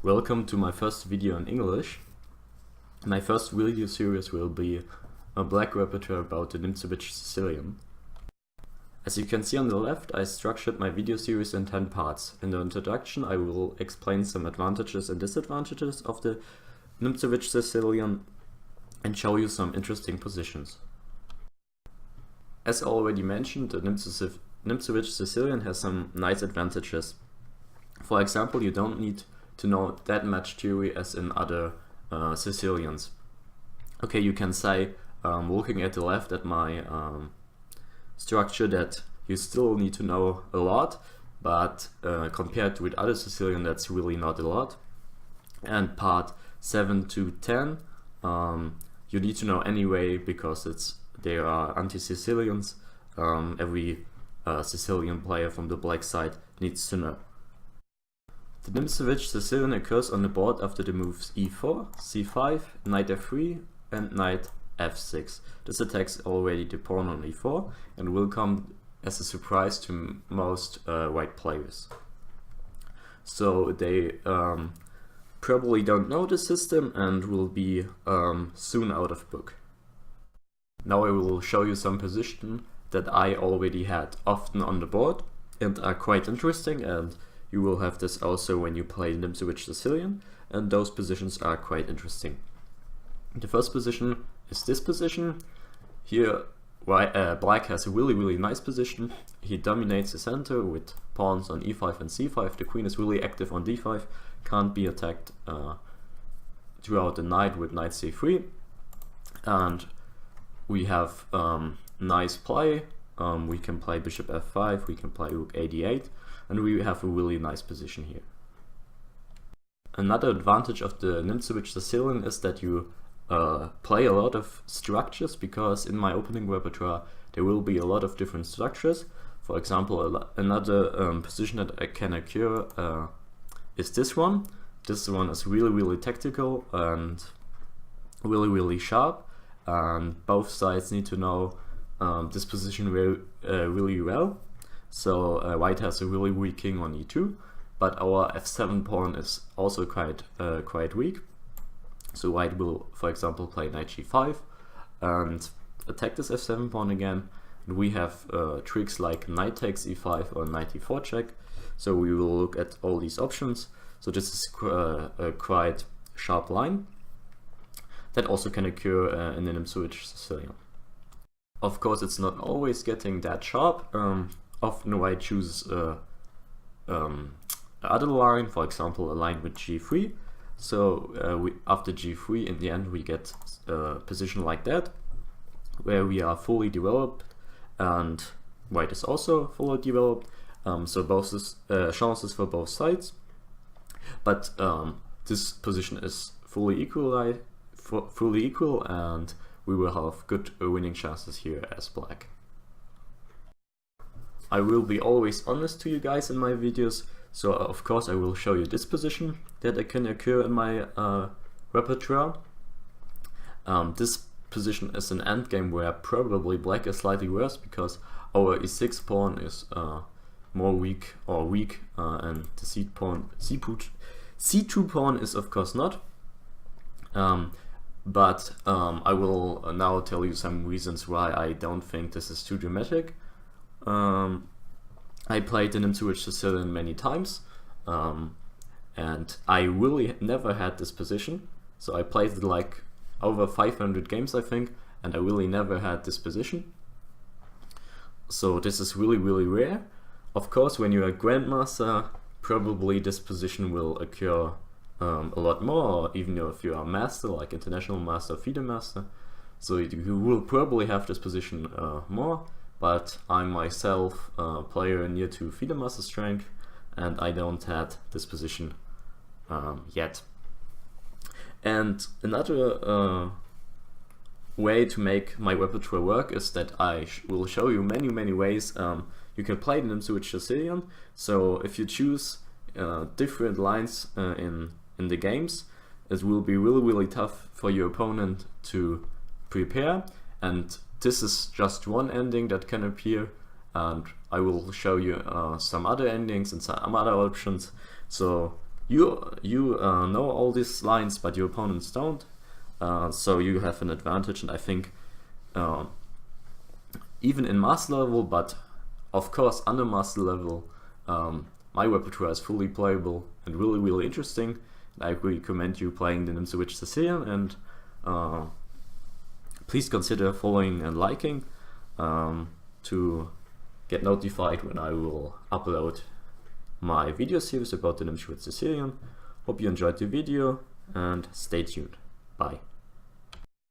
Welcome to my first video in English. My first video series will be a black repertoire about the Nimzowitsch Sicilian. As you can see on the left, I structured my video series in 10 parts. In the introduction I will explain some advantages and disadvantages of the Nimzowitsch Sicilian and show you some interesting positions. As already mentioned, the Nimzowitsch Sicilian has some nice advantages. For example, you don't need to know that much theory as in other Sicilians. Okay, you can say, looking at the left at my structure, that you still need to know a lot, but compared with other Sicilian, that's really not a lot. And part 7 to 10, you need to know anyway, because they are anti-Sicilians. Every Sicilian player from the black side needs to know. The Nimzowitsch Sicilian occurs on the board after the moves e4, c5, knight f3 and knight f6. This attacks already the pawn on e4 and will come as a surprise to most white players. So they probably don't know the system and will be soon out of book. Now I will show you some positions that I already had often on the board and are quite interesting, and you will have this also when you play Nimzowitsch Sicilian, and those positions are quite interesting. The first position is this position. Here black has a really nice position. He dominates the center with pawns on e5 and c5. The queen is really active on d5, can't be attacked throughout the night with knight c3. And we have nice play. We can play bishop f5, we can play rook a8, and we have a really nice position here. Another advantage of the Nimzowitsch Sicilian is that you play a lot of structures, because in my opening repertoire there will be a lot of different structures. For example, another position that can occur is this one. This one is really tactical and really sharp, and both sides need to know this position really well. So white has a really weak king on e2, but our f7 pawn is also quite weak. So white will, for example, play knight g5 and attack this f7 pawn again. And we have tricks like knight takes e5 or knight e4 check. So we will look at all these options. So this is a quite sharp line that also can occur in the Nimzowitsch Sicilian. Of course, it's not always getting that sharp. Often white chooses other line, for example a line with g3. So after g3, in the end we get a position like that, where we are fully developed and white is also fully developed. So both chances for both sides, but this position is fully equal, and we will have good winning chances here as black. I will be always honest to you guys in my videos, so of course I will show you this position that can occur in my repertoire. This position is an endgame where probably black is slightly worse, because our e6 pawn is more weak, and the c2 pawn is of course not. But I will now tell you some reasons why I don't think this is too dramatic. I played the Nimzowitsch Sicilian many times, and I really never had this position. So I played it like over 500 games, I think, and I really never had this position. So this is really rare. Of course, when you're a grandmaster, probably this position will occur a lot more, or even if you are a master, like international master, FIDE master. So you will probably have this position more. But I'm myself a player near to FIDE master strength, and I don't have this position yet. And another way to make my repertoire work is that I will show you many ways you can play the Nimzowitsch Sicilian. So if you choose different lines in the games, it will be really tough for your opponent to prepare, and this is just one ending that can appear, and I will show you some other endings and some other options. So You know all these lines, but your opponents don't, so you have an advantage. And I think even in master level, but of course under master level, my repertoire is fully playable and really interesting. I recommend you playing the Nimzowitsch Sicilian, and please consider following and liking to get notified when I will upload my video series about the Nimzowitsch Sicilian. Hope you enjoyed the video and stay tuned. Bye.